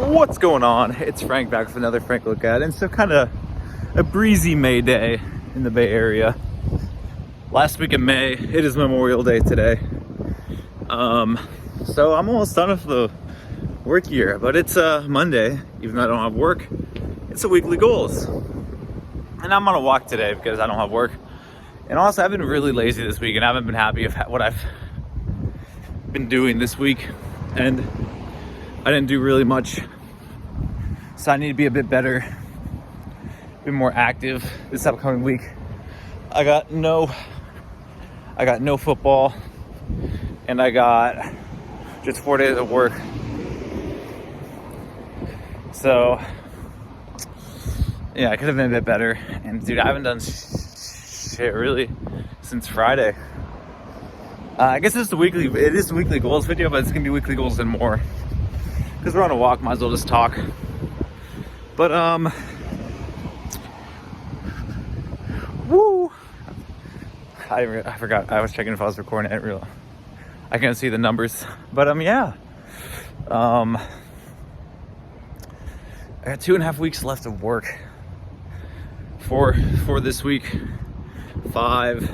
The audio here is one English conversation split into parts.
What's going on? It's Frank back with another Frank Look At. And so kind of a breezy May day in the Bay Area. Last week of May, it is Memorial Day today. So I'm almost done with the work year, but it's Monday, even though I don't have work. It's a weekly goals. And I'm on a walk today because I don't have work. And also I've been really lazy this week and I haven't been happy with what I've been doing this week. And I didn't do really much. So I need to be a bit better, be more active this upcoming week. I got no football, and I got just 4 days of work. So yeah, I could have been a bit better. And dude, I haven't done shit really since Friday. I guess it is the weekly goals video, but it's gonna be weekly goals and more. Because we're on a walk, might as well just talk. But woo! I forgot. I was checking if I was recording it. I can't see the numbers. But yeah. I got 2.5 weeks left of work for this week. 5,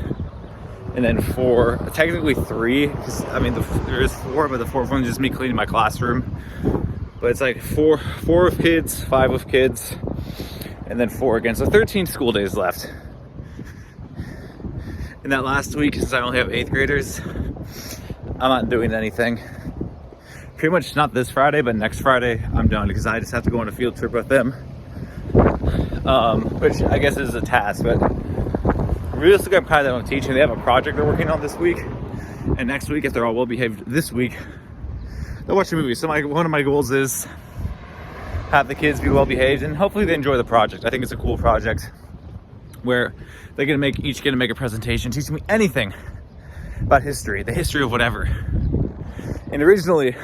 and then 4. Technically 3, because I mean there is 4, but the 4th one is just me cleaning my classroom. But it's like 4 with kids, 5 with kids, and then 4 again. So 13 school days left. And that last week, since I only have 8th graders, I'm not doing anything. Pretty much not this Friday, but next Friday I'm done because I just have to go on a field trip with them. Which I guess is a task, but realistically I'm kind of done teaching. They have a project they're working on this week. And next week, if they're all well behaved this week, they'll watch a movie. So one of my goals is have the kids be well behaved and hopefully they enjoy the project. I think it's a cool project where they're gonna each make a presentation teaching me anything about history, the history of whatever. And originally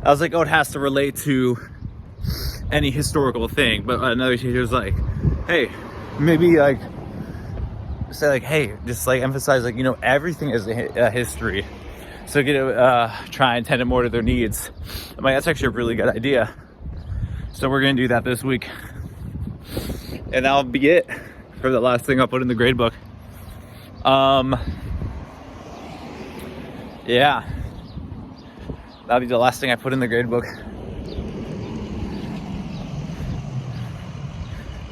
I was like, oh, it has to relate to any historical thing. But another teacher was like, hey, maybe like say like, hey, just like emphasize like, you know, everything is a history. So get try and tend it more to their needs. I'm like, that's actually a really good idea. So we're gonna do that this week. And that'll be it for the last thing I'll put in the grade book. Yeah. That'll be the last thing I put in the grade book.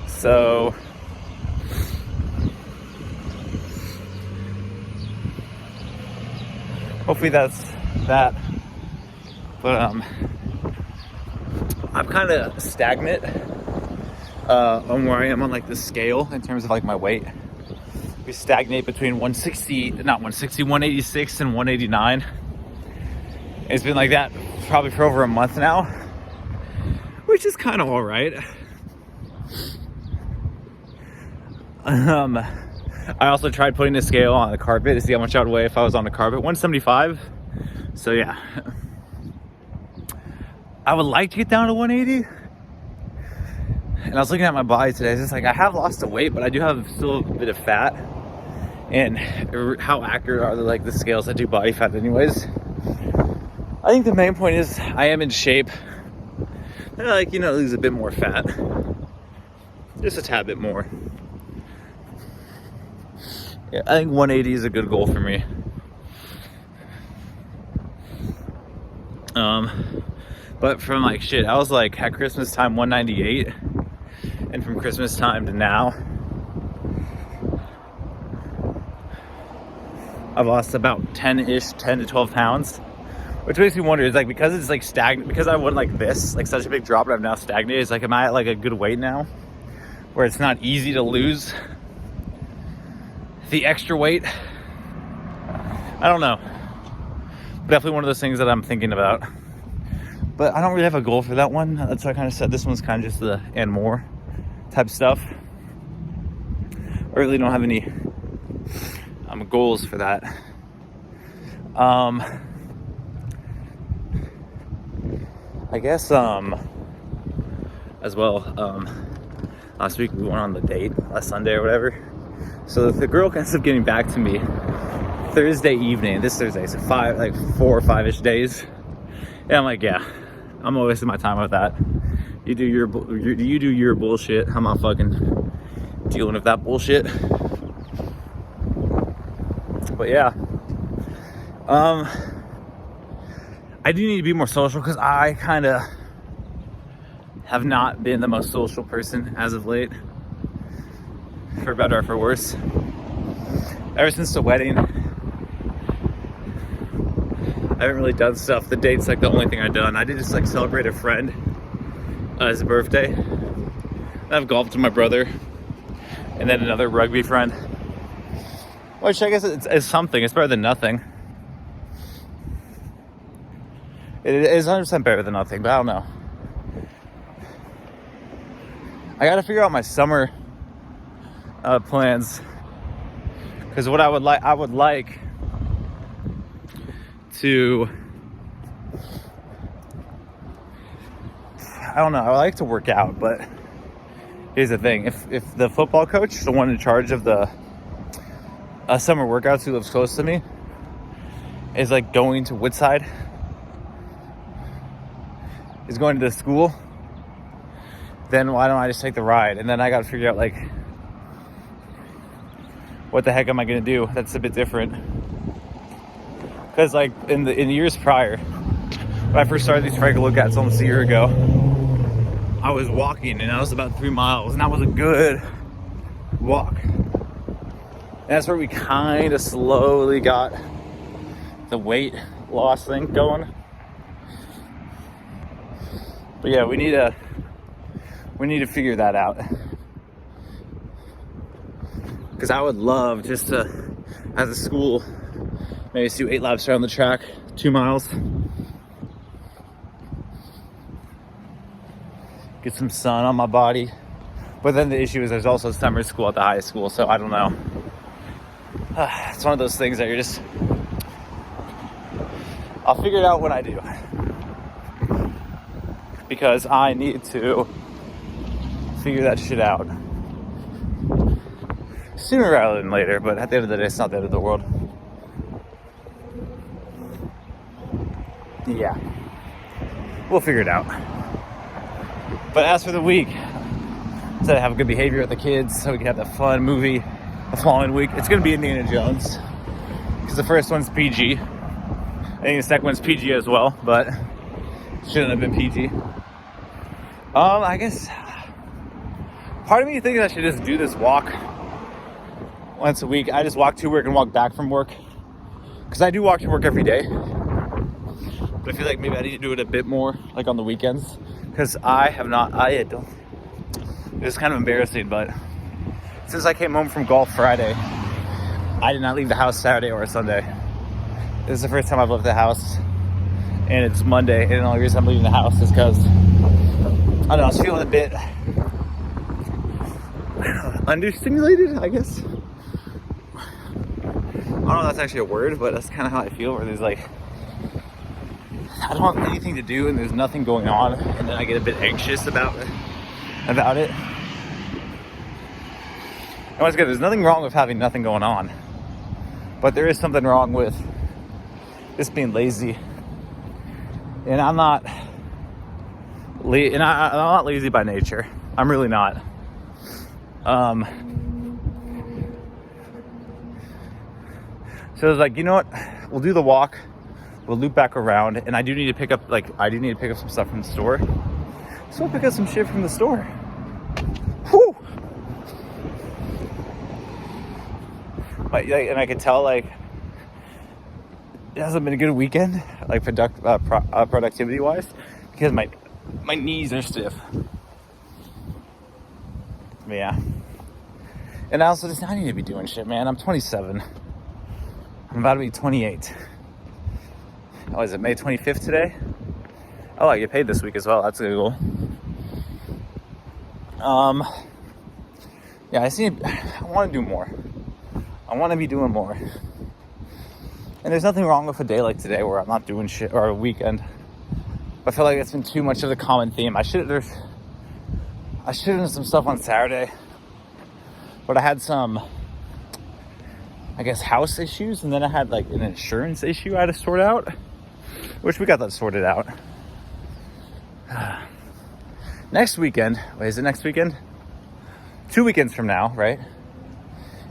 So hopefully that's that. But I'm kind of stagnant on where I am on like the scale in terms of like my weight. We stagnate between 186 and 189. It's been like that probably for over a month now, which is kind of all right. I also tried putting the scale on the carpet to see how much I would weigh if I was on the carpet. 175. So yeah. I would like to get down to 180. And I was looking at my body today. It's just like I have lost the weight, but I do have still a bit of fat. And how accurate are the scales that do body fat anyways? I think the main point is I am in shape. And I lose a bit more fat. Just a tad bit more. Yeah, I think 180 is a good goal for me. But from I was like at Christmas time 198, and from Christmas time to now, I've lost about 10 to 12 pounds, which makes me wonder, is like because it's like stagnant, because I went like this, like such a big drop, and I've now stagnated. It's like, am I at like a good weight now, where it's not easy to lose the extra weight? I don't know. Definitely one of those things that I'm thinking about. But I don't really have a goal for that one. That's why I kind of said this one's kind of just the and more type stuff. I really don't have any goals for that. I guess as well, last week we went on the date last Sunday or whatever. So the girl ends up getting back to me Thursday evening, this Thursday, so 4 or 5-ish days. And I'm like, yeah, I'm not wasting my time with that. You do your bullshit. I'm not fucking dealing with that bullshit. But yeah, I do need to be more social because I kind of have not been the most social person as of late, for better or for worse. Ever since the wedding, I haven't really done stuff. The date's like the only thing I've done. I did just like celebrate a friend his birthday. I've golfed with my brother and then another rugby friend, which I guess it's something. It's better than nothing. It is 100% better than nothing, but I don't know. I gotta figure out my summer plans, because what I would like to, I don't know, I like to work out, but here's the thing. If the football coach, the one in charge of the summer workouts who lives close to me, is like going to Woodside, is going to the school, then why don't I just take the ride? And then I gotta figure out like, what the heck am I gonna do that's a bit different? Because like in the years prior, when I first started these AFrankLookAts almost a year ago, I was walking and I was about 3 miles, and that was a good walk. And that's where we kind of slowly got the weight loss thing going. But yeah, we need to figure that out. Because I would love just to, as a school, maybe do 8 laps around the track, 2 miles. Get some sun on my body. But then the issue is there's also summer school at the high school, so I don't know. It's one of those things that you're just, I'll figure it out when I do. Because I need to figure that shit out sooner rather than later, but at the end of the day, it's not the end of the world. Yeah, we'll figure it out. But as for the week, so I have a good behavior with the kids, so we can have that fun movie the following week. It's going to be Indiana Jones, because the first one's PG. I think the second one's PG as well, but shouldn't have been PG. I guess part of me thinks I should just do this walk once a week. I just walk to work and walk back from work, because I do walk to work every day, but I feel like maybe I need to do it a bit more, like on the weekends, because it's kind of embarrassing, but since I came home from golf Friday, I did not leave the house Saturday or Sunday. This is the first time I've left the house, and it's Monday, and the only reason I'm leaving the house is because, I don't know, I was feeling a bit understimulated, I guess. I don't know if that's actually a word, but that's kind of how I feel, where there's like, I don't have anything to do and there's nothing going on, and then I get a bit anxious about it. And once again, there's nothing wrong with having nothing going on, but there is something wrong with just being lazy. And I'm not lazy by nature. I'm really not. So I was like, you know what? We'll do the walk. We'll loop back around, and I do need to pick up some stuff from the store. So I'll pick up some shit from the store. Whew. But and I could tell like it hasn't been a good weekend, like productivity wise, because my knees are stiff. But yeah. And I also I need to be doing shit, man. I'm 27. I'm about to be 28. Oh, is it May 25th today? Oh, I get paid this week as well. That's a good goal. Yeah, I want to do more. I want to be doing more. And there's nothing wrong with a day like today where I'm not doing shit, or a weekend. I feel like it's been too much of the common theme. I should have done some stuff on Saturday, but I had some, I guess, house issues, and then I had like an insurance issue I had to sort out, which we got that sorted out. Next weekend, wait, is it next weekend? 2 weekends from now, right?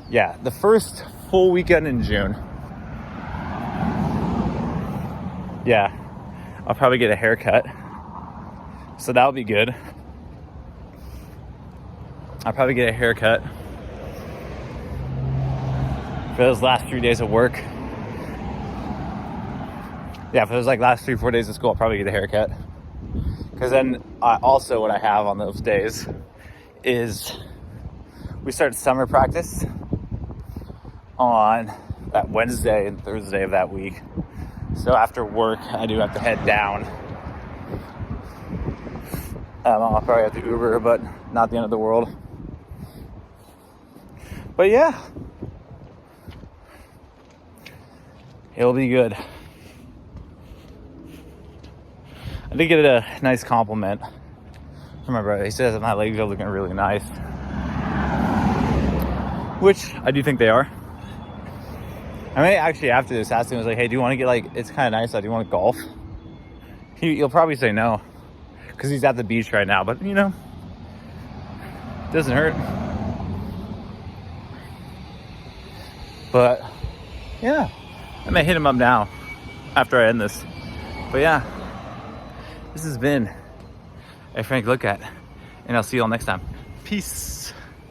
Yeah, the first full weekend in June. Yeah, I'll probably get a haircut. So that'll be good. I'll probably get a haircut for those last 3 days of work. Yeah, for those like last 3-4 days of school, I'll probably get a haircut. Because then also what I have on those days is we start summer practice on that Wednesday and Thursday of that week. So after work, I do have to head down. I'll probably have to Uber, but not the end of the world. But yeah, it'll be good. I did get a nice compliment from my brother. He says that my legs are looking really nice, which I do think they are. I may actually after this ask him, I was like, hey, do you want to get like, it's kind of nice, do you want to golf? He'll probably say no, because he's at the beach right now, but you know, doesn't hurt. But yeah, I may hit him up now after I end this. But yeah, this has been a Frank Look At, and I'll see you all next time. Peace.